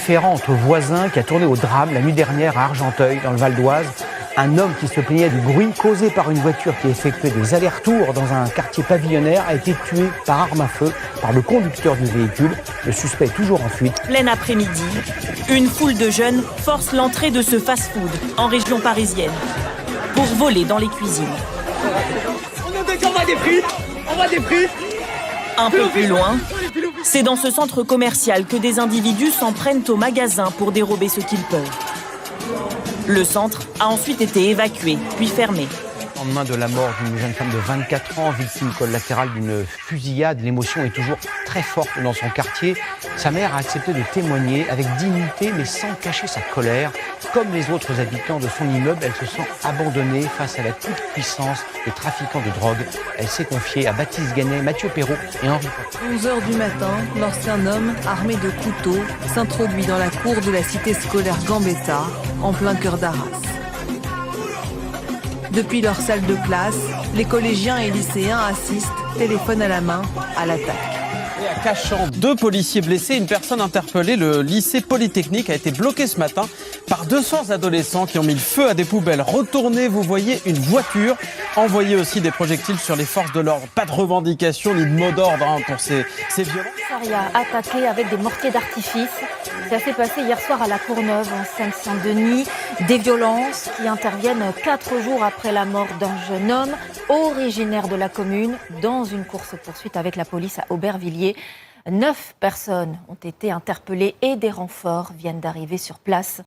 différend entre voisins qui a tourné au drame la nuit dernière à Argenteuil, dans le Val d'Oise. Un homme qui se plaignait du bruit causé par une voiture qui effectuait des allers-retours dans un quartier pavillonnaire a été tué par arme à feu par le conducteur du véhicule. Le suspect est toujours en fuite. Plein après-midi, une foule de jeunes force l'entrée de ce fast-food en région parisienne pour voler dans les cuisines. On va des prix. Un peu plus loin, c'est dans ce centre commercial que des individus s'en prennent au magasin pour dérober ce qu'ils peuvent. Le centre a ensuite été évacué, puis fermé. Au lendemain de la mort d'une jeune femme de 24 ans, victime collatérale d'une fusillade, l'émotion est toujours très forte dans son quartier. Sa mère a accepté de témoigner avec dignité, mais sans cacher sa colère. Comme les autres habitants de son immeuble, elle se sent abandonnée face à la toute-puissance des trafiquants de drogue. Elle s'est confiée à Baptiste Ganet, Mathieu Perrault et Henri Potin. 11h du matin, lorsqu'un homme armé de couteau s'introduit dans la cour de la cité scolaire Gambetta, en plein cœur d'Arras. Depuis leur salle de classe, les collégiens et lycéens assistent, téléphone à la main, à l'attaque. Et à Cachan, 2 policiers blessés, une personne interpellée. Le lycée Polytechnique a été bloqué ce matin par 200 adolescents qui ont mis le feu à des poubelles. Retournez, vous voyez une voiture. Envoyez aussi des projectiles sur les forces de l'ordre. Pas de revendication ni de mot d'ordre pour ces violences. Commissariat attaqué avec des mortiers d'artifice. Ça s'est passé hier soir à la Courneuve, en Seine-Saint-Denis. Des violences qui interviennent 4 jours après la mort d'un jeune homme originaire de la commune dans une course-poursuite avec la police à Aubervilliers. 9 personnes ont été interpellées et des renforts viennent d'arriver sur place.